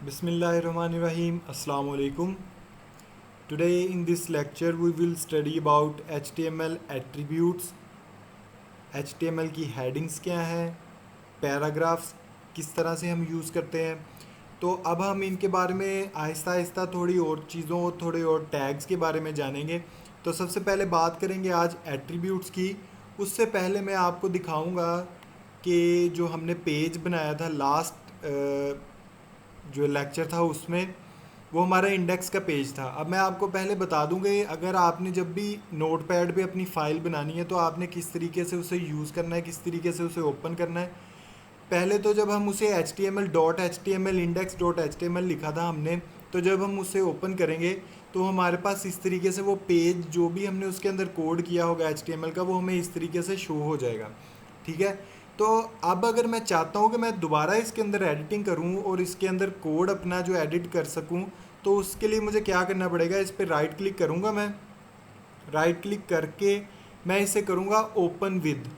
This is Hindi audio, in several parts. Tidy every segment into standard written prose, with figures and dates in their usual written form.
Bismillahirrahmanirrahim. Assalamu alaikum. Today in this lecture we will study about HTML attributes. HTML की headings क्या हैं, पैराग्राफ्स किस तरह से हम यूज़ करते हैं। तो अब हम इनके बारे में आहिस्ता आहिस्ता थोड़ी और चीज़ों और थोड़े और टैग्स के बारे में जानेंगे। तो सबसे पहले बात करेंगे आज एट्रीब्यूट्स की। उससे पहले मैं आपको दिखाऊंगा कि जो हमने पेज बनाया था लास्ट जो लेक्चर था उसमें, वो हमारा इंडेक्स का पेज था। अब मैं आपको पहले बता दूंगा कि अगर आपने जब भी नोटपैड पे अपनी फ़ाइल बनानी है तो आपने किस तरीके से उसे यूज़ करना है, किस तरीके से उसे ओपन करना है। पहले तो जब हम उसे HTML इंडेक्स डॉट HTML लिखा था हमने, तो जब हम उसे ओपन करेंगे तो हमारे पास इस तरीके से वो पेज जो भी हमने उसके अंदर कोड किया होगा HTML का, वो हमें इस तरीके से शो हो जाएगा। ठीक है। तो अब अगर मैं चाहता हूँ कि मैं दोबारा इसके अंदर एडिटिंग करूँ और इसके अंदर कोड अपना जो एडिट कर सकूँ, तो उसके लिए मुझे क्या करना पड़ेगा, इस पर राइट क्लिक करूँगा। मैं राइट क्लिक करके मैं इसे करूँगा ओपन विद।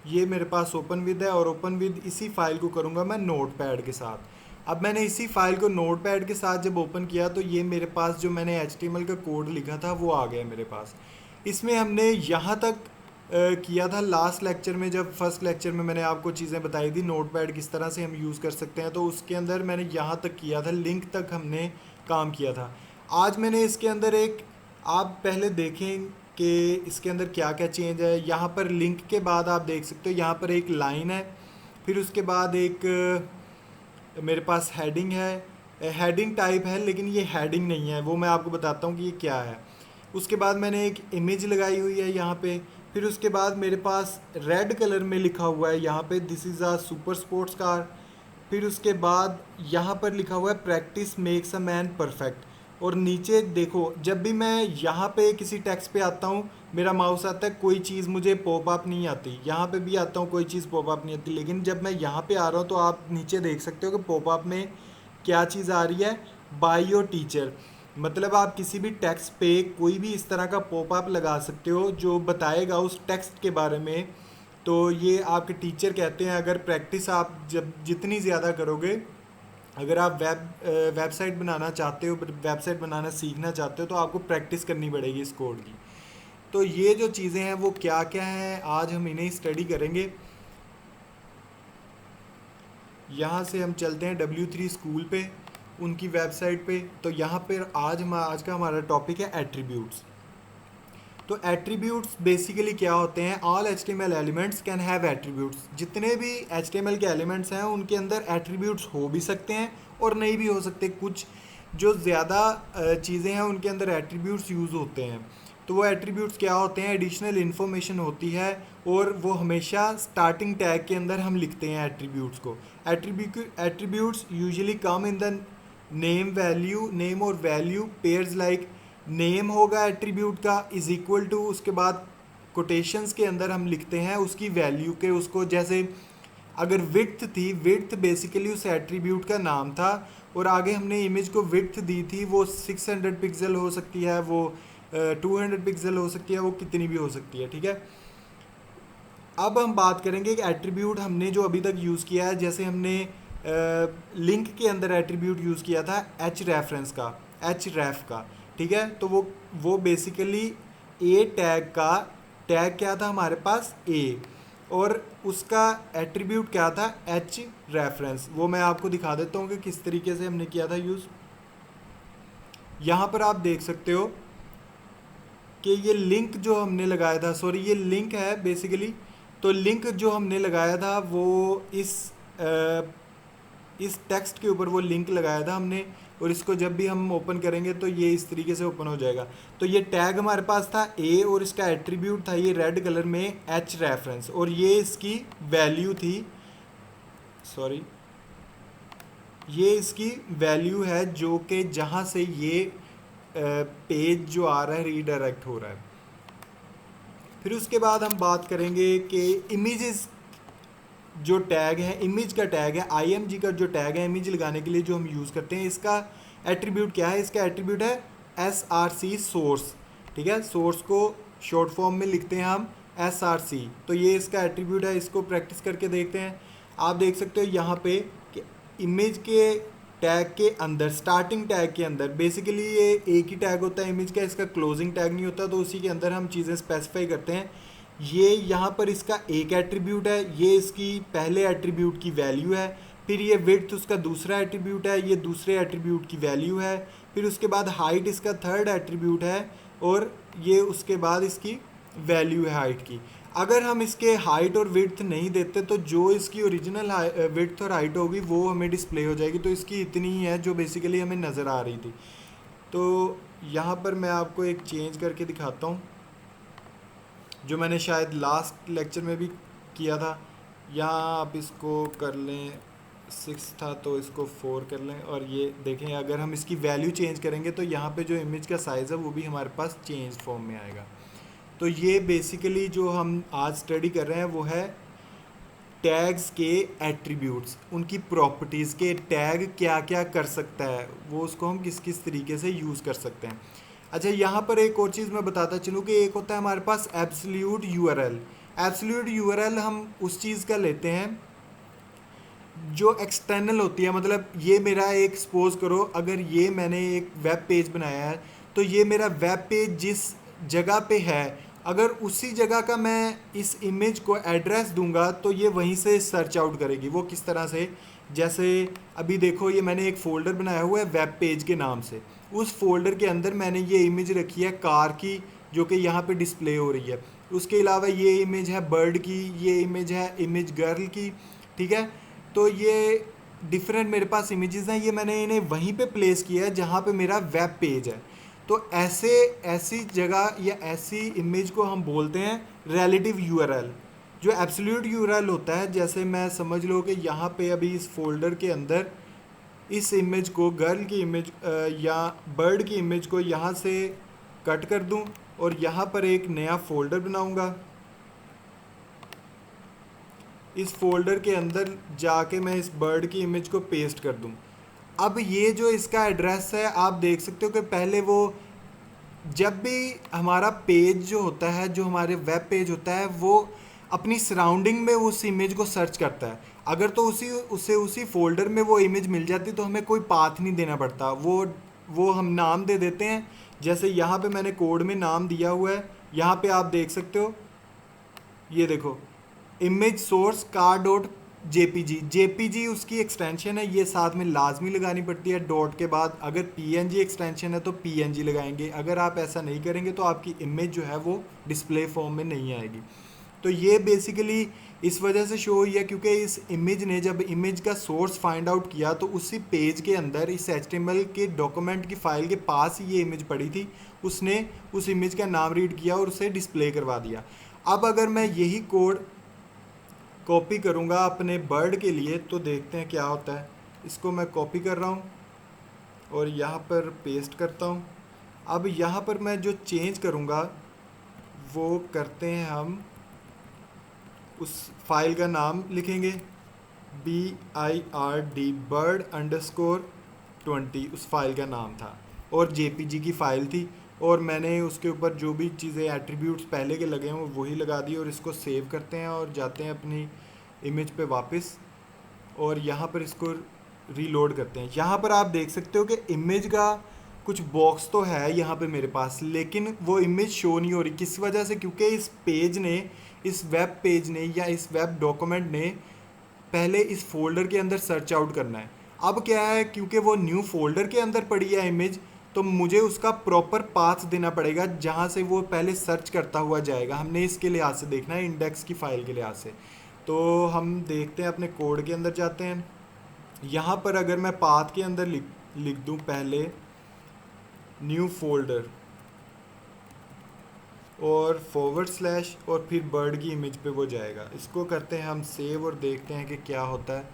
ये मेरे पास ओपन विद है और ओपन विद इसी फाइल को करूँगा मैं नोटपैड के साथ। अब मैंने इसी फाइल को नोटपैड के साथ जब ओपन किया तो ये मेरे पास जो मैंने HTML का कोड लिखा था वो आ गया मेरे पास। इसमें हमने यहाँ तक किया था लास्ट लेक्चर में, जब फर्स्ट लेक्चर में मैंने आपको चीज़ें बताई थी नोटपैड किस तरह से हम यूज़ कर सकते हैं, तो उसके अंदर मैंने यहाँ तक किया था, लिंक तक हमने काम किया था। आज मैंने इसके अंदर एक, आप पहले देखें कि इसके अंदर क्या क्या चेंज है। यहाँ पर लिंक के बाद आप देख सकते हो यहाँ पर एक लाइन है, फिर उसके बाद एक मेरे पास हेडिंग है। हेडिंग टाइप है लेकिन ये हेडिंग नहीं है, वो मैं आपको बताता हूँ कि ये क्या है। उसके बाद मैंने एक इमेज लगाई हुई है यहाँ पे। फिर उसके बाद मेरे पास रेड कलर में लिखा हुआ है यहाँ पे this is a super sports car. फिर उसके बाद यहाँ पर लिखा हुआ है practice makes a man perfect. और नीचे देखो, जब भी मैं यहाँ पे किसी टेक्स्ट पे आता हूँ मेरा माउस आता है, कोई चीज़ मुझे पॉप अप नहीं आती। यहाँ पे भी आता हूँ कोई चीज़ पॉप अप नहीं आती, लेकिन जब मैं यहाँ पे आ रहा हूँ तो आप नीचे देख सकते हो कि पॉप अप में क्या चीज़ आ रही है, बाय योर टीचर। मतलब आप किसी भी टेक्स्ट पे कोई भी इस तरह का पॉप अप लगा सकते हो जो बताएगा उस टेक्स्ट के बारे में। तो ये आपके टीचर कहते हैं अगर प्रैक्टिस आप जब जितनी ज़्यादा करोगे, अगर आप वेबसाइट बनाना चाहते हो, वेबसाइट बनाना सीखना चाहते हो, तो आपको प्रैक्टिस करनी पड़ेगी इस कोड की। तो ये जो चीज़ें हैं वो क्या क्या हैं, आज हम इन्हें स्टडी करेंगे। यहाँ से हम चलते हैं W3 स्कूल पे, उनकी वेबसाइट पे। तो यहाँ पर आज का हमारा टॉपिक है एट्रीब्यूट्स। तो एट्रीब्यूट्स बेसिकली क्या होते हैं, all HTML elements can have attributes. जितने भी HTML के एलिमेंट्स हैं उनके अंदर एट्रीब्यूट्स हो भी सकते हैं और नहीं भी हो सकते। कुछ जो ज़्यादा चीज़ें हैं उनके अंदर एट्रीब्यूट्स यूज़ होते हैं। तो वो एट्रीब्यूट्स क्या होते हैं, एडिशनल इन्फॉर्मेशन होती है, और वो हमेशा स्टार्टिंग टैग के अंदर हम लिखते हैं एट्रीब्यूट्स को। Attributes usually come in the name और वैल्यू पेयर्स। लाइक नेम होगा एट्रीब्यूट का इज इक्वल टू, उसके बाद कोटेशंस के अंदर हम लिखते हैं उसकी वैल्यू के, उसको जैसे अगर विड्थ थी, विड्थ बेसिकली उस एट्रीब्यूट का नाम था, और आगे हमने इमेज को विड्थ दी थी, वो 600 पिक्सल हो सकती है, वो 200 पिक्सल हो सकती है, वो कितनी भी हो सकती है। ठीक है। अब हम बात करेंगे कि एट्रीब्यूट हमने जो अभी तक यूज़ किया है, जैसे हमने लिंक के अंदर एट्रीब्यूट यूज़ किया था एच रेफरेंस का, एच रेफ का। ठीक है। तो वो बेसिकली ए टैग का, टैग क्या था हमारे पास ए, और उसका एट्रीब्यूट क्या था एच रेफरेंस। वो मैं आपको दिखा देता हूँ कि किस तरीके से हमने किया था यूज़। यहाँ पर आप देख सकते हो कि ये लिंक जो हमने लगाया था, सॉरी ये लिंक है बेसिकली। तो लिंक जो हमने लगाया था वो इस टेक्स्ट के ऊपर वो लिंक लगाया था हमने, और इसको जब भी हम ओपन करेंगे तो ये इस तरीके से ओपन हो जाएगा। तो ये टैग हमारे पास था ए और इसका एट्रीब्यूट था ये रेड कलर में एच रेफरेंस, और ये इसकी वैल्यू थी, सॉरी ये इसकी वैल्यू है जो कि जहाँ से ये पेज जो आ रहा है रीडायरेक्ट हो रहा है। फिर उसके बाद हम बात करेंगे कि इमेजेस जो टैग है, इमेज का टैग है, IMG का जो टैग है इमेज लगाने के लिए जो हम यूज़ करते हैं, इसका एट्रीब्यूट क्या है, इसका एट्रीब्यूट है SRC सोर्स। ठीक है। सोर्स को शॉर्ट फॉर्म में लिखते हैं हम SRC। तो ये इसका एट्रीब्यूट है, इसको प्रैक्टिस करके देखते हैं। आप देख सकते हो यहाँ पे कि इमेज के टैग के अंदर, स्टार्टिंग टैग के अंदर, बेसिकली ये एक ही टैग होता है इमेज का, इसका क्लोजिंग टैग नहीं होता, तो उसी के अंदर हम चीज़ें स्पेसिफाई करते हैं। ये यहाँ पर इसका एक एट्रीब्यूट है, ये इसकी पहले एट्रीब्यूट की वैल्यू है, फिर ये विड्थ उसका दूसरा एट्रीब्यूट है, ये दूसरे एट्रीब्यूट की वैल्यू है, फिर उसके बाद हाइट इसका थर्ड एट्रीब्यूट है, और ये उसके बाद इसकी वैल्यू है हाइट की। अगर हम इसके हाइट और विड्थ नहीं देते तो जो इसकी ओरिजिनल विड्थ और हाइट होगी वो हमें डिस्प्ले हो जाएगी, तो इसकी इतनी ही है जो बेसिकली हमें नज़र आ रही थी। तो यहाँ पर मैं आपको एक चेंज करके दिखाता हूँ, जो मैंने शायद लास्ट लेक्चर में भी किया था। यहाँ आप इसको कर लें, 6 था तो इसको 4 कर लें, और ये देखें अगर हम इसकी वैल्यू चेंज करेंगे तो यहाँ पे जो इमेज का साइज़ है वो भी हमारे पास चेंज फॉर्म में आएगा। तो ये बेसिकली जो हम आज स्टडी कर रहे हैं वो है टैग्स के एट्रीब्यूट्स, उनकी प्रॉपर्टीज़ के टैग क्या क्या कर सकता है, वो उसको हम किस किस तरीके से यूज़ कर सकते हैं। अच्छा, यहाँ पर एक और चीज़ मैं बताता चलूँ कि एक होता है हमारे पास एब्सोल्यूट यूआरएल। एब्सोल्यूट यूआरएल हम उस चीज़ का लेते हैं जो एक्सटर्नल होती है, मतलब ये मेरा एक सपोज करो अगर ये मैंने एक वेब पेज बनाया है, तो ये मेरा वेब पेज जिस जगह पे है, अगर उसी जगह का मैं इस इमेज को एड्रेस दूंगा तो ये वहीं से सर्च आउट करेगी। वो किस तरह से, जैसे अभी देखो ये मैंने एक फ़ोल्डर बनाया हुआ है वेब पेज के नाम से, उस फोल्डर के अंदर मैंने ये इमेज रखी है कार की, जो कि यहाँ पे डिस्प्ले हो रही है। उसके अलावा ये इमेज है बर्ड की, ये इमेज है इमेज गर्ल की, ठीक है। तो ये डिफरेंट मेरे पास इमेजेस हैं, ये मैंने इन्हें वहीं पे प्लेस किया है जहाँ पे मेरा वेब पेज है। तो ऐसी जगह या ऐसी इमेज को हम बोलते हैं रिलेटिव यूआरएल। जो एब्सोल्यूट यूआरएल होता है, जैसे मैं समझ लो कि यहाँ पे अभी इस फोल्डर के अंदर इस इमेज को, गर्ल की इमेज या बर्ड की इमेज को यहाँ से कट कर दूँ और यहाँ पर एक नया फोल्डर बनाऊँगा। इस फोल्डर के अंदर जाके मैं इस बर्ड की इमेज को पेस्ट कर दूं। अब ये जो इसका एड्रेस है आप देख सकते हो कि पहले वो, जब भी हमारा पेज जो होता है, जो हमारे वेब पेज होता है, वो अपनी सराउंडिंग में उस इमेज को सर्च करता है। अगर तो उसी फोल्डर में वो इमेज मिल जाती तो हमें कोई पाथ नहीं देना पड़ता, वो हम नाम दे देते हैं। जैसे यहाँ पे मैंने कोड में नाम दिया हुआ है, यहाँ पे आप देख सकते हो, ये देखो image source car dot JPG उसकी एक्सटेंशन है, ये साथ में लाजमी लगानी पड़ती है डॉट के बाद। अगर पीएनजी एक्सटेंशन है तो पीएनजी लगाएंगे, अगर आप ऐसा नहीं करेंगे तो आपकी इमेज जो है वो डिस्प्ले फॉर्म में नहीं आएगी। तो ये बेसिकली इस वजह से शो हुई है क्योंकि इस इमेज ने जब इमेज का सोर्स फाइंड आउट किया तो उसी पेज के अंदर इस HTML के डॉक्यूमेंट की फाइल के पास ही ये इमेज पड़ी थी, उसने उस इमेज का नाम रीड किया और उसे डिस्प्ले करवा दिया। अब अगर मैं यही कोड कॉपी करूँगा अपने बर्ड के लिए तो देखते हैं क्या होता है। इसको मैं कॉपी कर रहा हूँ और यहाँ पर पेस्ट करता हूँ। अब यहाँ पर मैं जो चेंज करूँगा वो करते हैं, हम उस फाइल का नाम लिखेंगे BIRD_bird_20, उस फाइल का नाम था और JPG की फ़ाइल थी, और मैंने उसके ऊपर जो भी चीज़ें एट्रीब्यूट्स पहले के लगे हैं वो वही लगा दी। और इसको सेव करते हैं और जाते हैं अपनी इमेज पे वापस, और यहाँ पर इसको रीलोड करते हैं। यहाँ पर आप देख सकते हो कि इमेज का कुछ बॉक्स तो है यहाँ पे मेरे पास, लेकिन वो इमेज शो नहीं हो रही। किस वजह से? क्योंकि इस पेज ने, इस वेब पेज ने या इस वेब डॉक्यूमेंट ने पहले इस फोल्डर के अंदर सर्च आउट करना है। अब क्या है, क्योंकि वो न्यू फोल्डर के अंदर पड़ी है इमेज, तो मुझे उसका प्रॉपर पाथ देना पड़ेगा जहाँ से वो पहले सर्च करता हुआ जाएगा। हमने इसके लिहाज से देखना है, इंडेक्स की फ़ाइल के लिहाज से। तो हम देखते हैं, अपने कोड के अंदर जाते हैं। यहाँ पर अगर मैं पाथ के अंदर लिख दूँ पहले न्यू फोल्डर और /, और फिर बर्ड की इमेज पे वो जाएगा। इसको करते हैं हम सेव और देखते हैं कि क्या होता है।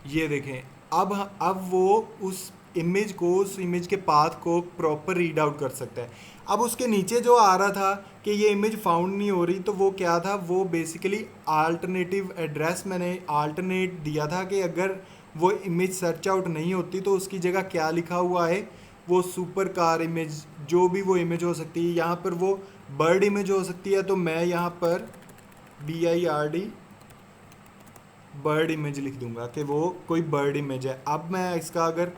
ये देखें, अब वो उस इमेज को, उस इमेज के पाथ को प्रॉपर रीड आउट कर सकता है। अब उसके नीचे जो आ रहा था कि ये इमेज फाउंड नहीं हो रही, तो वो क्या था, वो बेसिकली अल्टरनेटिव एड्रेस मैंने अल्टरनेट दिया था कि अगर वो इमेज सर्च आउट नहीं होती तो उसकी जगह क्या लिखा हुआ है, वो सुपर कार इमेज, जो भी वो इमेज हो सकती है। यहाँ पर वो बर्ड इमेज हो सकती है, तो मैं यहाँ पर बर्ड इमेज लिख दूंगा कि वो कोई बर्ड इमेज है। अब मैं इसका अगर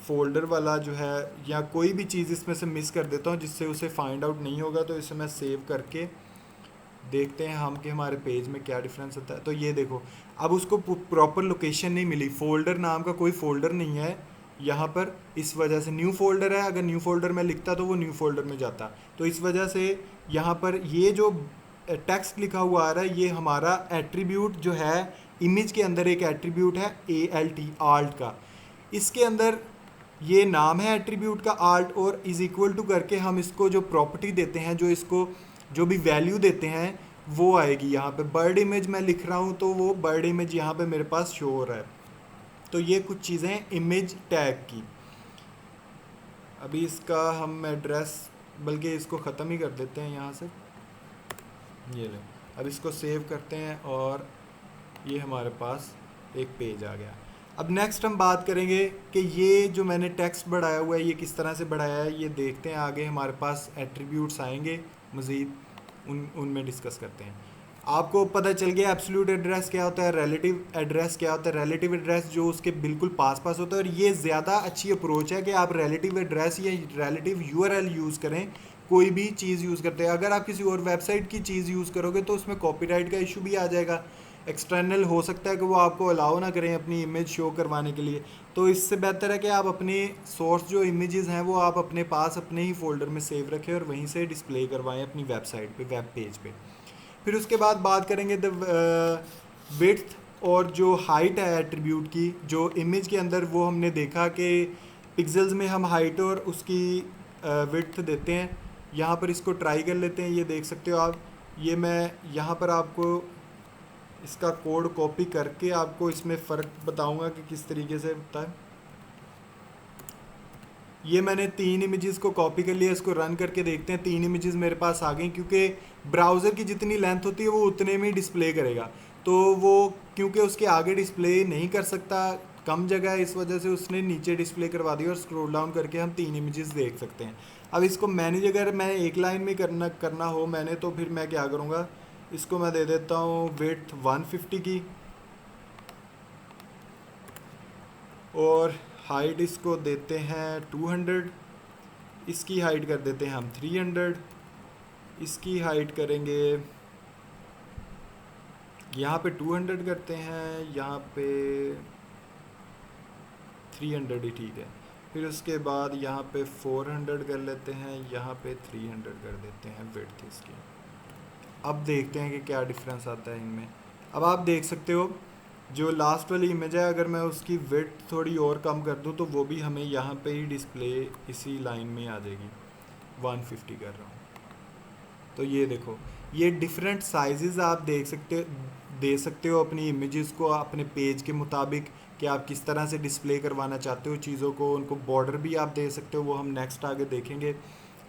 फोल्डर वाला जो है या कोई भी चीज़ इसमें से मिस कर देता हूँ जिससे उसे फाइंड आउट नहीं होगा, तो इसे मैं सेव करके देखते हैं हम कि हमारे पेज में क्या डिफरेंस होता है। तो ये देखो, अब उसको प्रॉपर लोकेशन नहीं मिली, फोल्डर नाम का कोई फोल्डर नहीं है यहाँ पर, इस वजह से न्यू फोल्डर है, अगर न्यू फोल्डर में लिखता तो वो न्यू फोल्डर में जाता। तो इस वजह से यहाँ पर ये जो टेक्स्ट लिखा हुआ आ रहा है ये हमारा एट्रीब्यूट जो है इमेज के अंदर एक एट्रीब्यूट है ALT का, इसके अंदर ये नाम है एट्रीब्यूट का ALT, और इज इक्वल टू करके हम इसको जो प्रॉपर्टी देते हैं, जो इसको जो भी वैल्यू देते हैं वो आएगी यहाँ पे। बर्ड इमेज मैं लिख रहा हूँ तो वो बर्ड इमेज यहाँ पे मेरे पास शो हो रहा है। तो ये कुछ चीज़ें हैं इमेज टैग की। अभी इसका हम एड्रेस, बल्कि इसको ख़त्म ही कर देते हैं यहाँ से, ये ले। अब इसको सेव करते हैं और ये हमारे पास एक पेज आ गया। अब नेक्स्ट हम बात करेंगे कि ये जो मैंने टेक्स्ट बढ़ाया हुआ है ये किस तरह से बढ़ाया है, ये देखते हैं। आगे हमारे पास एट्रीब्यूट्स आएंगे मज़ीद, उनमें डिस्कस करते हैं। आपको पता चल गया एब्सोल्यूट एड्रेस क्या होता है, रिलेटिव एड्रेस क्या होता है। रिलेटिव एड्रेस जो उसके बिल्कुल पास होता है, और ये ज़्यादा अच्छी अप्रोच है कि आप रिलेटिव एड्रेस या रिलेटिव URL यूज़ करें कोई भी चीज़ यूज़ करते हैं। अगर आप किसी और वेबसाइट की चीज़ यूज़ करोगे तो उसमें कॉपीराइट का इशू भी आ जाएगा, एक्सटर्नल हो सकता है कि वो आपको अलाउ ना करें अपनी इमेज शो करवाने के लिए। तो इससे बेहतर है कि आप अपने सोर्स जो इमेजेस हैं वो आप अपने पास अपने ही फोल्डर में सेव रखें और वहीं से डिस्प्ले करवाएं अपनी वेबसाइट पे, वेब पेज पे। फिर उसके बाद बात करेंगे द विड्थ और जो हाइट है एट्रीब्यूट की, जो इमेज के अंदर वो हमने देखा कि पिक्सेल्स में हम हाइट और उसकी विड्थ देते हैं। यहाँ पर इसको ट्राई कर लेते हैं, ये देख सकते हो आप। ये मैं यहाँ पर आपको इसका कोड कॉपी करके आपको इसमें फ़र्क बताऊंगा कि किस तरीके से होता है। ये मैंने 3 इमेजेस को कॉपी कर लिया, इसको रन करके देखते हैं। 3 इमेजेस मेरे पास आ गई, क्योंकि ब्राउज़र की जितनी लेंथ होती है वो उतने में डिस्प्ले करेगा, तो वो क्योंकि उसके आगे डिस्प्ले नहीं कर सकता, कम जगह है, इस वजह से उसने नीचे डिस्प्ले करवा दी और स्क्रॉल डाउन करके हम 3 इमेजेस देख सकते हैं। अब इसको मैनेज अगर मैं एक लाइन में करना हो मैंने, तो फिर मैं क्या करूँगा, इसको मैं दे देता हूँ विड्थ 150 की, और हाइट इसको देते हैं 200, इसकी हाइट कर देते हैं हम 300, इसकी हाइट करेंगे यहाँ पे 200 करते हैं, यहाँ पे 300 ही ठीक है। फिर उसके बाद यहाँ पे 400 कर लेते हैं, यहाँ पे 300 कर देते हैं विड्थ इसकी। अब देखते हैं कि क्या डिफरेंस आता है इनमें। अब आप देख सकते हो जो लास्ट वाली इमेज है, अगर मैं उसकी विड्थ थोड़ी और कम कर दूं तो वो भी हमें यहाँ पे ही डिस्प्ले इसी लाइन में आ जाएगी। 150 कर रहा हूँ, तो ये देखो, ये डिफरेंट साइजेस आप दे सकते हो अपनी इमेजेस को अपने पेज के मुताबिक कि आप किस तरह से डिस्प्ले करवाना चाहते हो चीज़ों को। उनको बॉर्डर भी आप दे सकते हो, वो हम नेक्स्ट आगे देखेंगे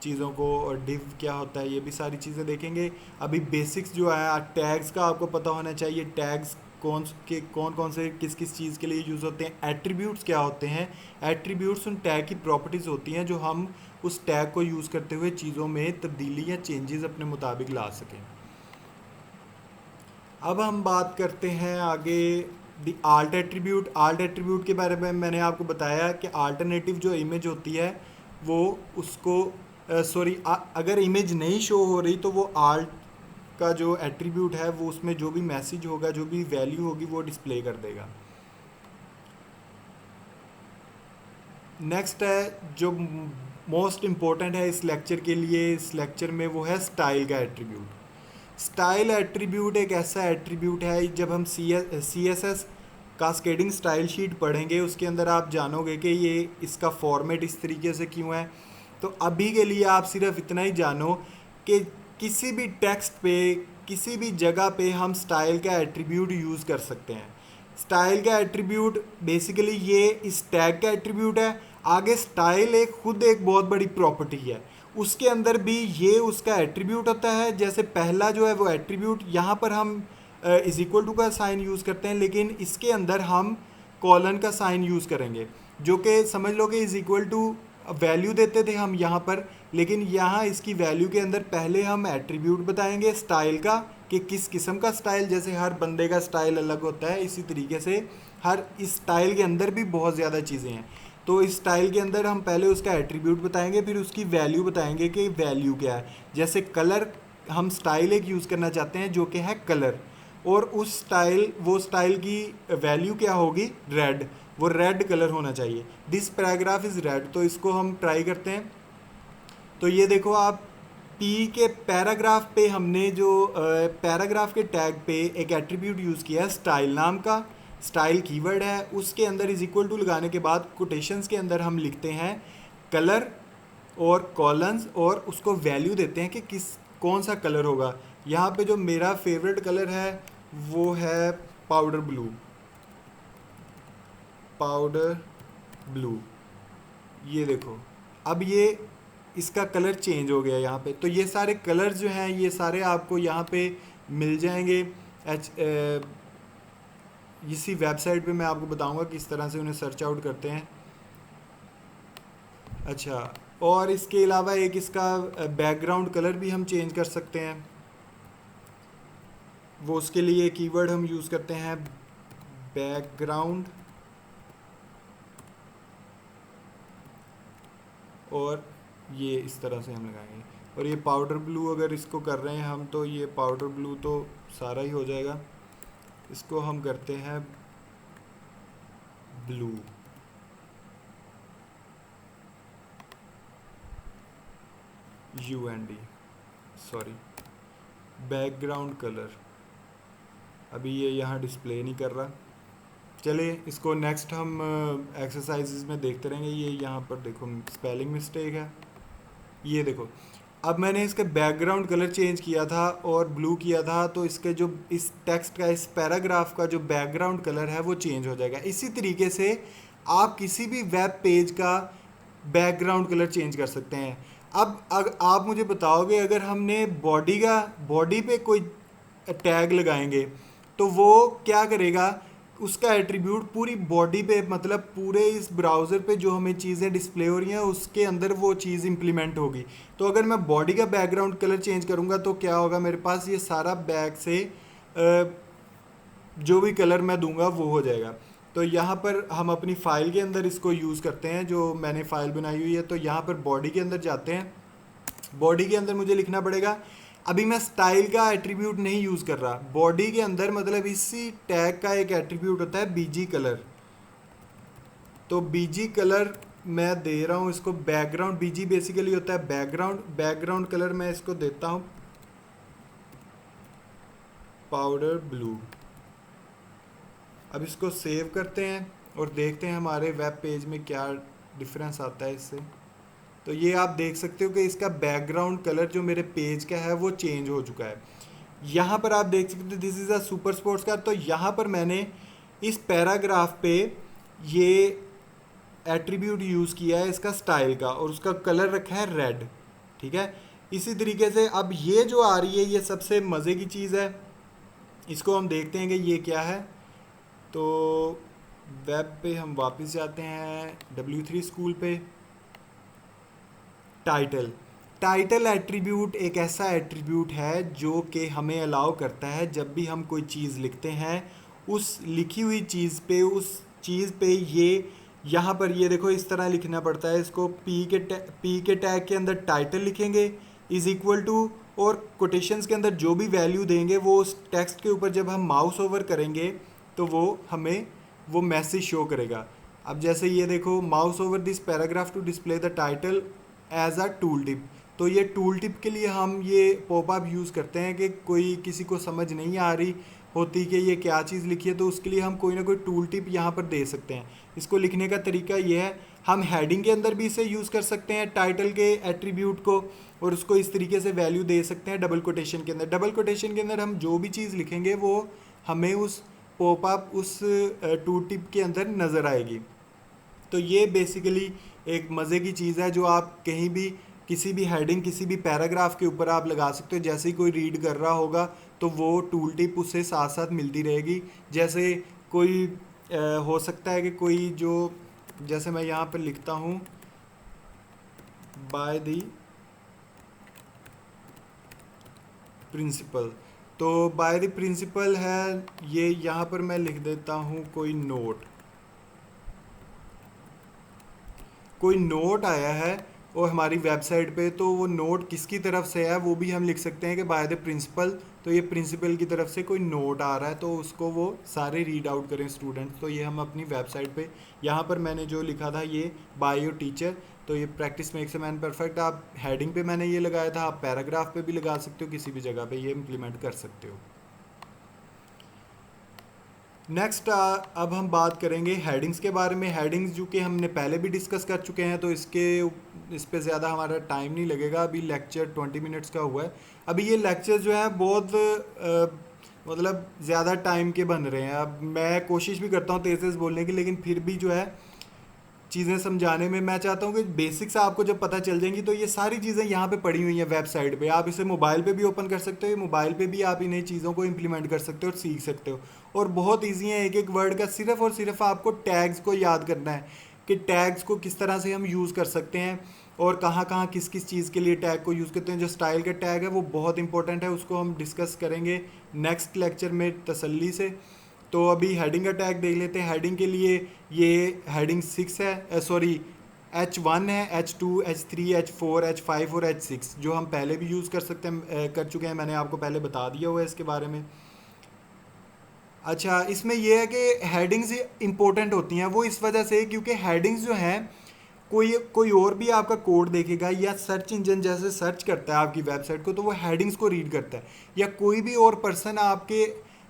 चीज़ों को, और डिव क्या होता है ये भी सारी चीज़ें देखेंगे। अभी बेसिक्स जो है टैग्स का आपको पता होना चाहिए, टैग्स कौन कौन से किस किस चीज़ के लिए यूज़ होते हैं। एट्रीब्यूट्स क्या होते हैं, एट्रीब्यूट्स उन टैग की प्रॉपर्टीज़ होती हैं जो हम उस टैग को यूज़ करते हुए चीज़ों में तब्दीली या चेंजेस अपने मुताबिक ला सकें। अब हम बात करते हैं आगे दी आल्ट एट्रीब्यूट। आल्ट एट्रीब्यूट के बारे में मैंने आपको बताया कि अल्टरनेटिव जो इमेज होती है वो उसको अगर इमेज नहीं शो हो रही तो वो आल्ट का जो एट्रीब्यूट है वो उसमें जो भी मैसेज होगा, जो भी वैल्यू होगी वो डिस्प्ले कर देगा। नेक्स्ट है जो मोस्ट इम्पोर्टेंट है इस लेक्चर के लिए, इस लेक्चर में, वो है स्टाइल का एट्रीब्यूट। स्टाइल एट्रीब्यूट एक ऐसा एट्रीब्यूट है, जब हम CSS कास्केडिंग स्टाइल शीट पढ़ेंगे उसके अंदर आप जानोगे कि ये इसका फॉर्मेट इस तरीके से क्यों है। तो अभी के लिए आप सिर्फ इतना ही जानो कि किसी भी टेक्स्ट पे, किसी भी जगह पे हम स्टाइल का एट्रीब्यूट यूज़ कर सकते हैं। स्टाइल का एट्रीब्यूट बेसिकली ये इस टैग का एट्रीब्यूट है। आगे स्टाइल खुद एक बहुत बड़ी प्रॉपर्टी है, उसके अंदर भी ये उसका एट्रीब्यूट होता है। जैसे पहला जो है वो एट्रीब्यूट, यहाँ पर हम इज इक्वल टू का साइन यूज़ करते हैं, लेकिन इसके अंदर हम कॉलन का साइन यूज़ करेंगे, जो कि समझ लो कि इज इक्वल टू वैल्यू देते थे हम यहाँ पर, लेकिन यहाँ इसकी वैल्यू के अंदर पहले हम एट्रीब्यूट बताएंगे स्टाइल का कि किस किस्म का स्टाइल, जैसे हर बंदे का स्टाइल अलग होता है, इसी तरीके से हर इस स्टाइल के अंदर भी बहुत ज़्यादा चीज़ें हैं। तो इस स्टाइल के अंदर हम पहले उसका एट्रीब्यूट बताएंगे, फिर उसकी वैल्यू बताएंगे कि वैल्यू क्या है। जैसे कलर, हम स्टाइल एक यूज़ करना चाहते हैं जो कि है कलर, और उस स्टाइल, वो स्टाइल की वैल्यू क्या होगी, रेड, वो रेड कलर होना चाहिए। This paragraph is red. तो इसको हम ट्राई करते हैं। तो ये देखो आप, पी के पैराग्राफ पे हमने जो पैराग्राफ के टैग पे एक एट्रीब्यूट यूज़ किया है स्टाइल नाम का। स्टाइल कीवर्ड है, उसके अंदर इज इक्वल टू लगाने के बाद कोटेशंस के अंदर हम लिखते हैं कलर और कॉलन्स, और उसको वैल्यू देते हैं कि किस कौन सा कलर होगा। यहाँ पे जो मेरा फेवरेट कलर है वो है पाउडर ब्लू, पाउडर ब्लू। ये देखो, अब ये इसका कलर चेंज हो गया यहाँ पे। तो ये सारे कलर जो हैं ये सारे आपको यहाँ पे मिल जाएंगे। इसी वेबसाइट पे मैं आपको बताऊंगा किस तरह से उन्हें सर्च आउट करते हैं। अच्छा, और इसके अलावा एक इसका बैकग्राउंड कलर भी हम चेंज कर सकते हैं। वो उसके लिए कीवर्ड हम यूज़ करते हैं बैकग्राउंड, और ये इस तरह से हम लगाएंगे। और ये पाउडर ब्लू अगर इसको कर रहे हैं हम, तो ये पाउडर ब्लू तो सारा ही हो जाएगा। इसको हम करते हैं blue, UND, sorry, background colour. अभी ये यहाँ डिस्प्ले नहीं कर रहा। चलिए इसको नेक्स्ट हम एक्सरसाइजेज में देखते रहेंगे। ये यहाँ पर देखो स्पेलिंग मिस्टेक है। ये देखो, अब मैंने इसका बैकग्राउंड कलर चेंज किया था और ब्लू किया था, तो इसके जो इस टेक्स्ट का, इस पैराग्राफ का जो बैकग्राउंड कलर है वो चेंज हो जाएगा। इसी तरीके से आप किसी भी वेब पेज का बैकग्राउंड कलर चेंज कर सकते हैं। अब आप मुझे बताओगे, अगर हमने बॉडी पे कोई टैग लगाएंगे तो वो क्या करेगा, उसका एट्रीब्यूट पूरी बॉडी पे, मतलब पूरे इस ब्राउज़र पे जो हमें चीज़ें डिस्प्ले हो रही हैं उसके अंदर वो चीज़ इंप्लीमेंट होगी। तो अगर मैं बॉडी का बैकग्राउंड कलर चेंज करूँगा तो क्या होगा, मेरे पास ये सारा बैक से जो भी कलर मैं दूंगा वो हो जाएगा। तो यहाँ पर हम अपनी फ़ाइल के अंदर इसको यूज़ करते हैं, जो मैंने फ़ाइल बनाई हुई है। तो यहाँ पर बॉडी के अंदर जाते हैं। बॉडी के अंदर मुझे लिखना पड़ेगा, अभी मैं स्टाइल का एट्रीब्यूट नहीं यूज़ कर रहा, बॉडी के अंदर मतलब इसी टैग का एक एट्रीब्यूट होता है बीजी कलर। तो बीजी कलर मैं दे रहा हूँ इसको बैकग्राउंड, बीजी बेसिकली होता है बैकग्राउंड, बैकग्राउंड कलर मैं इसको देता हूँ पाउडर ब्लू। अब इसको सेव करते हैं और देखते हैं हमारे वेब पेज में क्या डिफरेंस आता है इससे। तो ये आप देख सकते हो कि इसका बैकग्राउंड कलर जो मेरे पेज का है वो चेंज हो चुका है। यहाँ पर आप देख सकते हो this is a super sports car. तो यहाँ पर मैंने इस पैराग्राफ पे ये एट्रीब्यूट यूज़ किया है इसका स्टाइल का, और उसका कलर रखा है रेड। ठीक है, इसी तरीके से अब ये जो आ रही है ये सबसे मज़े की चीज़ है। इसको हम देखते हैं कि ये क्या है। तो वेब पे हम वापस जाते हैं W3 स्कूल पे। टाइटल, टाइटल एट्रीब्यूट एक ऐसा एट्रीब्यूट है जो कि हमें अलाउ करता है जब भी हम कोई चीज़ लिखते हैं, उस लिखी हुई चीज़ पे, उस चीज़ पे ये यहाँ पर ये देखो इस तरह लिखना पड़ता है इसको। पी के टैग के अंदर टाइटल लिखेंगे इज़ इक्वल टू, और कोटेशंस के अंदर जो भी वैल्यू देंगे वो उस टेक्स्ट के ऊपर जब हम माउस ओवर करेंगे तो वो हमें वो मैसेज शो करेगा। अब जैसे ये देखो, mouse over this paragraph to display the title as a tool tip. तो ये टूल टिप के लिए हम ये पॉपअप यूज़ करते हैं कि कोई किसी को समझ नहीं आ रही होती कि ये क्या चीज़ लिखी है, तो उसके लिए हम कोई ना कोई टूल टिप यहाँ पर दे सकते हैं। इसको लिखने का तरीका ये है, हम हेडिंग के अंदर भी इसे यूज़ कर सकते हैं टाइटल के एट्रीब्यूट को, और उसको इस तरीके से वैल्यू दे सकते हैं डबल कोटेशन के अंदर। डबल कोटेशन के अंदर हम जो भी चीज़ लिखेंगे वो हमें उस पॉपअप, उस टूल टिप के अंदर नज़र आएगी। तो ये बेसिकली एक मज़े की चीज़ है जो आप कहीं भी किसी भी हेडिंग, किसी भी पैराग्राफ के ऊपर आप लगा सकते हो। जैसे ही कोई रीड कर रहा होगा तो वो टूल टिप उससे साथ साथ मिलती रहेगी। जैसे कोई हो सकता है कि कोई जो, जैसे मैं यहाँ पर लिखता हूँ बाय द प्रिंसिपल, तो बाय द प्रिंसिपल है ये, यहाँ पर मैं लिख देता हूँ कोई नोट आया है और हमारी वेबसाइट पे, तो वो नोट किसकी तरफ से है वो भी हम लिख सकते हैं कि बाय द प्रिंसिपल, तो ये प्रिंसिपल की तरफ से कोई नोट आ रहा है तो उसको वो सारे रीड आउट करें स्टूडेंट्स। तो ये हम अपनी वेबसाइट पे, यहाँ पर मैंने जो लिखा था ये बाय योर टीचर, तो ये practice makes a man perfect, आप हेडिंग पे मैंने ये लगाया था, आप पैराग्राफ पे भी लगा सकते हो, किसी भी जगह पे ये इम्प्लीमेंट कर सकते हो। नेक्स्ट अब हम बात करेंगे हेडिंग्स के बारे में। हेडिंग्स जो कि हमने पहले भी डिस्कस कर चुके हैं, तो इस पे ज़्यादा हमारा टाइम नहीं लगेगा। अभी लेक्चर 20 मिनट्स का हुआ है। अभी ये लेक्चर जो है बहुत मतलब ज़्यादा टाइम के बन रहे हैं। अब मैं कोशिश भी करता हूँ तेज़ तेज़ बोलने की, लेकिन फिर भी जो है चीज़ें समझाने में मैं चाहता हूँ कि बेसिक्स आपको जब पता चल जाएंगी तो ये सारी चीज़ें यहाँ पे पड़ी हुई हैं वेबसाइट पे, आप इसे मोबाइल पे भी ओपन कर सकते हो, मोबाइल पे भी आप इन्हीं चीज़ों को इम्प्लीमेंट कर सकते हो और सीख सकते हो। और बहुत ईजी है, एक एक वर्ड का सिर्फ और सिर्फ आपको टैग्स को याद करना है कि टैग्स को किस तरह से हम यूज़ कर सकते हैं और कहाँ कहाँ किस किस चीज़ के लिए टैग को यूज़ करते हैं। जो स्टाइल का टैग है वो बहुत इंपॉर्टेंट है, उसको हम डिस्कस करेंगे नेक्स्ट लेक्चर में तसल्ली से। तो अभी हेडिंग का टैग देख लेते हैं। हेडिंग के लिए ये हेडिंग 6 है, सॉरी H1 है, H2, H3, H4, H5 और H6 जो हम पहले भी यूज़ कर सकते हैं, कर चुके हैं, मैंने आपको पहले बता दिया हुआ है इसके बारे में। अच्छा, इसमें यह है कि हेडिंग्स इंपॉर्टेंट होती हैं वो इस वजह से क्योंकि हेडिंग्स जो हैं कोई कोई और भी आपका कोड देखेगा या सर्च इंजन जैसे सर्च करता है आपकी वेबसाइट को तो वो हेडिंग्स को रीड करता है, या कोई भी और पर्सन आपके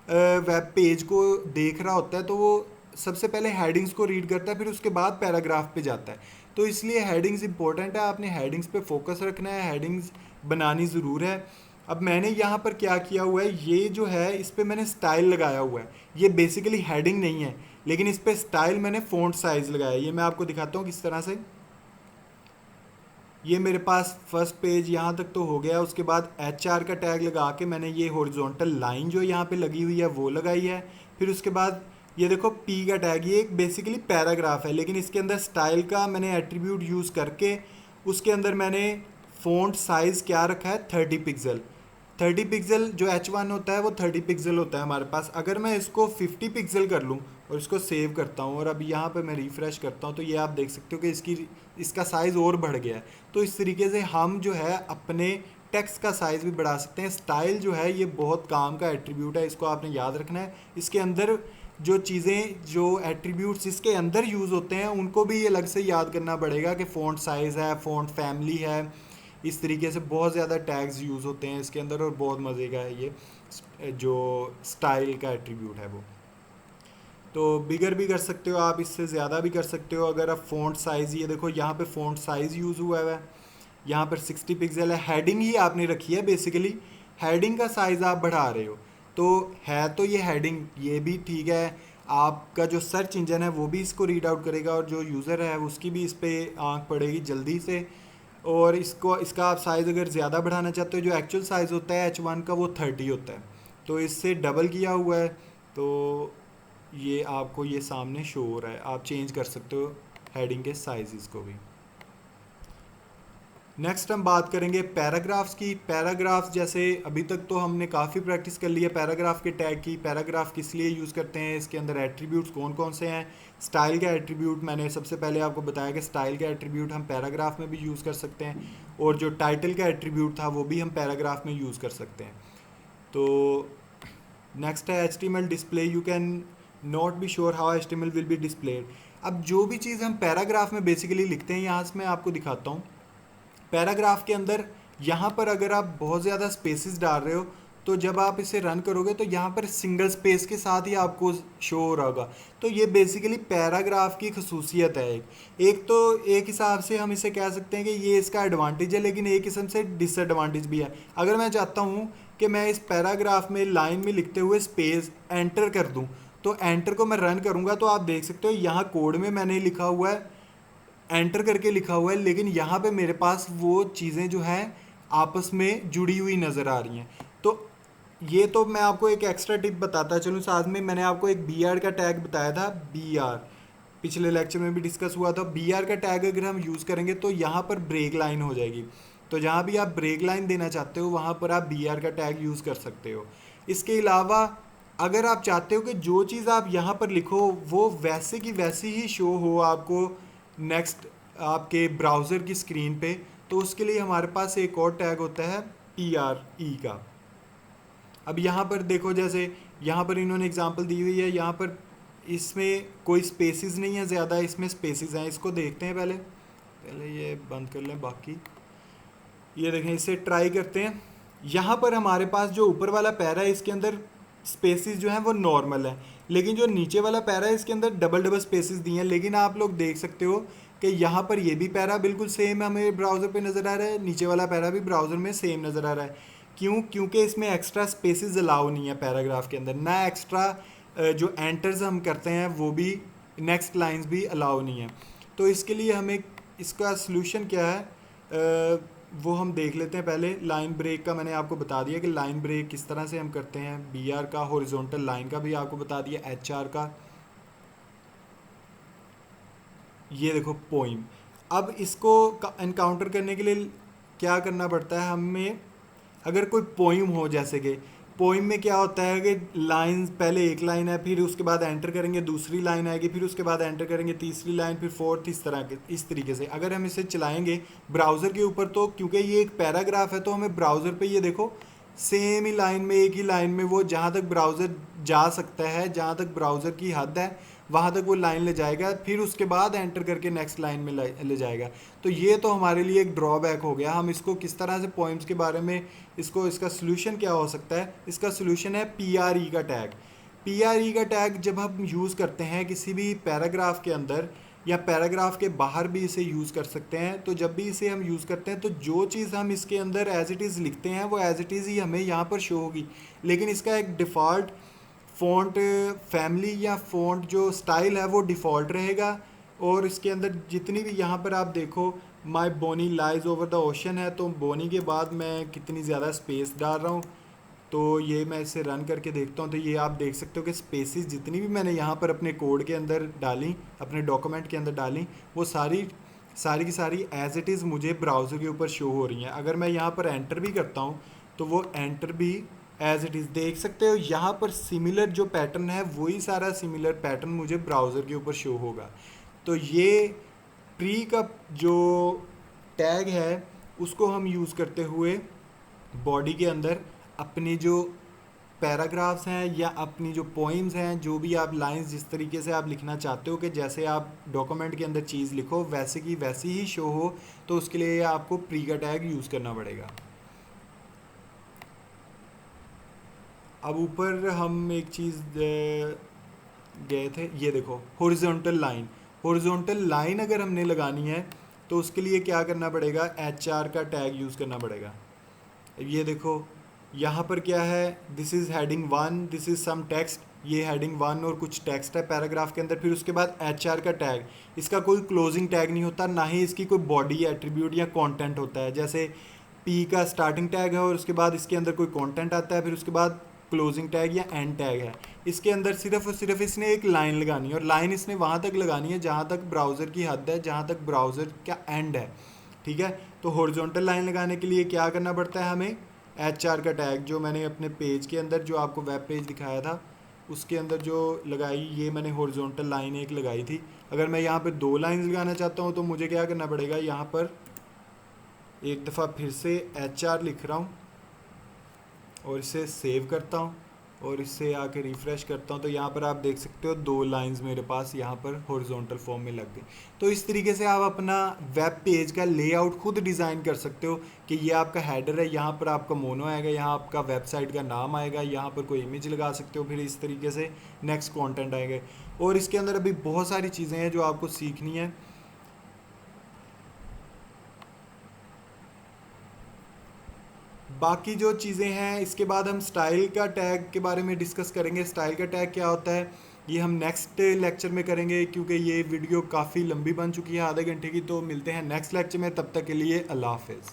वेब पेज को देख रहा होता है तो वो सबसे पहले हेडिंग्स को रीड करता है, फिर उसके बाद पैराग्राफ पे जाता है। तो इसलिए हेडिंग्स इंपॉर्टेंट है, आपने हेडिंग्स पे फोकस रखना है, हेडिंग्स बनानी ज़रूर है। अब मैंने यहाँ पर क्या किया हुआ है, ये जो है इस पर मैंने स्टाइल लगाया हुआ है। ये बेसिकली हेडिंग नहीं है, लेकिन इस पर स्टाइल मैंने फ़ॉन्ट साइज़ लगाया है। ये मैं आपको दिखाता हूँ किस तरह से। ये मेरे पास फर्स्ट पेज यहाँ तक तो हो गया। उसके बाद HR का टैग लगा के मैंने ये हॉरिजॉन्टल लाइन जो यहाँ पे लगी हुई है वो लगाई है। फिर उसके बाद ये देखो P का टैग, ये एक बेसिकली पैराग्राफ है, लेकिन इसके अंदर स्टाइल का मैंने एट्रीब्यूट यूज़ करके उसके अंदर मैंने फ़ॉन्ट साइज़ क्या रखा है 30 पिक्सल। 30 पिक्सल जो H1 होता है वो 30 पिक्सल होता है हमारे पास। अगर मैं इसको 50 पिक्सल कर लूँ और इसको सेव करता हूँ और अभी यहाँ पे मैं रिफ़्रेश करता हूँ तो ये आप देख सकते हो कि इसका साइज़ और बढ़ गया है। तो इस तरीके से हम जो है अपने टेक्स्ट का साइज़ भी बढ़ा सकते हैं। स्टाइल जो है ये बहुत काम का एट्रीब्यूट है, इसको आपने याद रखना है। इसके अंदर जो चीज़ें जो एट्रीब्यूट्स इसके अंदर यूज़ होते हैं उनको भी अलग से याद करना पड़ेगा कि फ़ॉन्ट साइज़ है, फ़ॉन्ट फैमिली है, इस तरीके से बहुत ज़्यादा टैग्स यूज़ होते हैं इसके अंदर और बहुत मज़े का है ये जो स्टाइल का एट्रीब्यूट है वो। तो बिगर भी कर सकते हो आप, इससे ज़्यादा भी कर सकते हो। अगर आप फ़ॉन्ट साइज़, ये देखो यहाँ पे फ़ॉन्ट साइज़ यूज़ हुआ है, यहाँ पर 60 पिक्सल है। हेडिंग ही आपने रखी है, बेसिकली हेडिंग का साइज़ आप बढ़ा रहे हो तो है, तो ये हेडिंग ये भी ठीक है। आपका जो सर्च इंजन है वो भी इसको रीड आउट करेगा और जो यूज़र है उसकी भी इस पर आँख पड़ेगी जल्दी से। और इसका आप साइज़ अगर ज़्यादा बढ़ाना चाहते हो, जो एक्चुअल साइज़ होता है H1 का वो 30 होता है, तो इससे डबल किया हुआ है। तो ये आपको ये सामने शो हो रहा है, आप चेंज कर सकते हो हेडिंग के साइज़ को भी। नेक्स्ट हम बात करेंगे पैराग्राफ्स की। पैराग्राफ्स जैसे अभी तक तो हमने काफ़ी प्रैक्टिस कर ली है पैराग्राफ के टैग की, पैराग्राफ किस लिए यूज़ करते हैं, इसके अंदर एट्रीब्यूट्स कौन कौन से हैं। स्टाइल का एट्रीब्यूट मैंने सबसे पहले आपको बताया कि स्टाइल का एट्रीब्यूट हम पैराग्राफ में भी यूज़ कर सकते हैं, और जो टाइटल का एट्रीब्यूट था वो भी हम पैराग्राफ में यूज़ कर सकते हैं। तो नेक्स्ट है HTML display. You can not be sure how HTML will be displayed. अब जो भी चीज़ हम पैराग्राफ में बेसिकली लिखते हैं, यहाँ से मैं आपको दिखाता हूँ। पैराग्राफ के अंदर यहाँ पर अगर आप बहुत ज़्यादा स्पेसेस डाल रहे हो तो जब आप इसे रन करोगे तो यहाँ पर सिंगल स्पेस के साथ ही आपको शो हो रहा होगा। तो ये बेसिकली पैराग्राफ की खसूसियत है। तो एक हिसाब से हम इसे कह सकते हैं कि ये इसका एडवांटेज है, लेकिन एक किस्म से डिसएडवांटेज भी है। अगर मैं चाहता हूँ कि मैं इस पैराग्राफ में लाइन में लिखते हुए स्पेस एंटर कर दूँ, तो एंटर को मैं रन करूँगा तो आप देख सकते हो यहाँ कोड में मैंने लिखा हुआ है, एंटर करके लिखा हुआ है, लेकिन यहाँ पे मेरे पास वो चीज़ें जो हैं आपस में जुड़ी हुई नज़र आ रही हैं। तो ये तो मैं आपको एक एक्स्ट्रा टिप बताता चलूँ साथ में। मैंने आपको एक BR का टैग बताया था, BR पिछले लेक्चर में भी डिस्कस हुआ था। BR का टैग अगर हम यूज़ करेंगे तो यहाँ पर ब्रेक लाइन हो जाएगी। तो जहाँ भी आप ब्रेक लाइन देना चाहते हो वहाँ पर आप BR का टैग यूज़ कर सकते हो। इसके अलावा अगर आप चाहते हो कि जो चीज़ आप यहाँ पर लिखो वो वैसे की वैसी ही शो हो आपको नेक्स्ट आपके ब्राउज़र की स्क्रीन पे, तो उसके लिए हमारे पास एक और टैग होता है PRE का। अब यहाँ पर देखो, जैसे यहाँ पर इन्होंने एग्जांपल दी हुई है, यहाँ पर इसमें कोई स्पेसिस नहीं है ज़्यादा, इसमें स्पेसिस हैं। इसको देखते हैं, पहले पहले ये बंद कर लें। बाकी ये देखें, इसे ट्राई करते हैं। यहाँ पर हमारे पास जो ऊपर वाला पैरा है इसके अंदर स्पेसिस जो हैं वो नॉर्मल है, लेकिन जो नीचे वाला पैरा है इसके अंदर डबल डबल स्पेसिस दिए हैं। लेकिन आप लोग देख सकते हो कि यहाँ पर ये भी पैरा बिल्कुल सेम हमें ब्राउज़र पे नज़र आ रहा है, नीचे वाला पैरा भी ब्राउज़र में सेम नज़र आ रहा है। क्यों? क्योंकि इसमें एक्स्ट्रा स्पेसिस अलाउ नहीं है पैराग्राफ के अंदर, ना एक्स्ट्रा जो एंटर्स हम करते हैं वो भी, नेक्स्ट लाइंस भी अलाउ नहीं है। तो इसके लिए हमें इसका सलूशन क्या है वो हम देख लेते हैं। पहले लाइन ब्रेक का मैंने आपको बता दिया कि लाइन ब्रेक किस तरह से हम करते हैं, BR का, हॉरिजॉन्टल लाइन का भी आपको बता दिया, HR का। ये देखो पोइम। अब इसको एनकाउंटर करने के लिए क्या करना पड़ता है हमें? अगर कोई पोइम हो, जैसे कि पोइम में क्या होता है कि लाइन, पहले एक लाइन है, फिर उसके बाद एंटर करेंगे दूसरी लाइन आएगी, फिर उसके बाद एंटर करेंगे तीसरी लाइन, फिर फोर्थ, इस तरह के, इस तरीके से अगर हम इसे चलाएंगे ब्राउज़र के ऊपर, तो क्योंकि ये एक पैराग्राफ है तो हमें ब्राउज़र पे ये देखो सेम ही लाइन में, एक ही लाइन में, वो जहाँ तक ब्राउज़र जा सकता है, जहाँ तक ब्राउज़र की हद है वहाँ तक वो लाइन ले जाएगा, फिर उसके बाद एंटर करके नेक्स्ट लाइन में ले जाएगा। तो ये तो हमारे लिए एक ड्रॉबैक हो गया। हम इसको किस तरह से पोइम्स के बारे में, इसका सोल्यूशन क्या हो सकता है? इसका सोल्यूशन है PRE का टैग। PRE का टैग जब हम यूज़ करते हैं किसी भी पैराग्राफ के अंदर या पैराग्राफ के बाहर भी इसे यूज़ कर सकते हैं, तो जब भी इसे हम यूज़ करते हैं तो जो चीज़ हम इसके अंदर एज इट इज़ लिखते हैं वो एज इट इज़ ही हमें यहाँ पर शो होगी। लेकिन इसका एक डिफ़ॉल्ट फ़ॉन्ट फैमिली या फ़ॉन्ट जो स्टाइल है वो डिफ़ॉल्ट रहेगा, और इसके अंदर जितनी भी, यहाँ पर आप देखो माई बोनी लाइज ओवर द ओशन है, तो बोनी के बाद मैं कितनी ज़्यादा स्पेस डाल रहा हूँ। तो ये मैं इसे रन करके देखता हूँ, तो ये आप देख सकते हो कि स्पेसिस जितनी भी मैंने यहाँ पर अपने कोड के अंदर डाली, अपने डॉक्यूमेंट के अंदर डाली, वो सारी की सारी एज इट इज़ मुझे ब्राउज़र के ऊपर शो हो रही हैं। अगर मैं यहाँ पर एंटर भी करता हूँ तो वो एंटर भी एज इट इज़ देख सकते हो। यहाँ पर सिमिलर जो पैटर्न है वही सारा सिमिलर पैटर्न मुझे ब्राउज़र के ऊपर शो होगा। तो ये प्री का जो टैग है उसको हम यूज़ करते हुए बॉडी के अंदर अपनी जो पैराग्राफ्स हैं या अपनी जो पोइम्स हैं, जो भी आप लाइंस जिस तरीके से आप लिखना चाहते हो कि जैसे आप डॉक्यूमेंट के अंदर चीज़ लिखो वैसे की वैसी ही शो हो, तो उसके लिए आपको प्री का टैग यूज़ करना पड़ेगा। अब ऊपर हम एक चीज़ गए थे, ये देखो हॉरिजॉन्टल लाइन। हॉरिजॉन्टल लाइन अगर हमने लगानी है तो उसके लिए क्या करना पड़ेगा? HR का टैग यूज़ करना पड़ेगा। ये देखो यहाँ पर क्या है, this is heading 1, this is some text, ये हेडिंग 1 और कुछ टेक्स्ट है पैराग्राफ के अंदर। फिर उसके बाद HR का टैग, इसका कोई क्लोजिंग टैग नहीं होता, ना ही इसकी कोई बॉडी एट्रीब्यूट या कंटेंट होता है। जैसे P का स्टार्टिंग टैग है और उसके बाद इसके अंदर कोई कंटेंट आता है, फिर उसके बाद क्लोजिंग टैग या एंड टैग है। इसके अंदर सिर्फ और सिर्फ इसने एक लाइन लगानी है, और लाइन इसने वहाँ तक लगानी है जहाँ तक ब्राउज़र की हद है, जहाँ तक ब्राउज़र का एंड है। ठीक है, तो हॉरिजॉन्टल लाइन लगाने के लिए क्या करना पड़ता है हमें? HR का टैग, जो मैंने अपने पेज के अंदर, जो आपको वेब पेज दिखाया था उसके अंदर जो लगाई, ये मैंने हॉरिजॉन्टल लाइन एक लगाई थी। अगर मैं यहाँ पे 2 लाइंस लगाना चाहता हूँ तो मुझे क्या करना पड़ेगा? यहाँ पर एक दफ़ा फिर से HR लिख रहा हूँ और इसे सेव करता हूँ और इससे आके रिफ़्रेश करता हूँ, तो यहाँ पर आप देख सकते हो 2 लाइंस मेरे पास यहाँ पर हॉरिजॉन्टल फॉर्म में लग गई। तो इस तरीके से आप अपना वेब पेज का लेआउट खुद डिज़ाइन कर सकते हो कि ये आपका हेडर है, यहाँ पर आपका मोनो आएगा, यहाँ आपका वेबसाइट का नाम आएगा, यहाँ पर कोई इमेज लगा सकते हो, फिर इस तरीके से नेक्स्ट कंटेंट आएंगे। और इसके अंदर अभी बहुत सारी चीज़ें हैं जो आपको सीखनी है। बाकी जो चीज़ें हैं, इसके बाद हम स्टाइल का टैग के बारे में डिस्कस करेंगे। स्टाइल का टैग क्या होता है ये हम नेक्स्ट लेक्चर में करेंगे, क्योंकि ये वीडियो काफ़ी लंबी बन चुकी है, आधे घंटे की। तो मिलते हैं नेक्स्ट लेक्चर में, तब तक के लिए अल्लाह हाफ़िज़।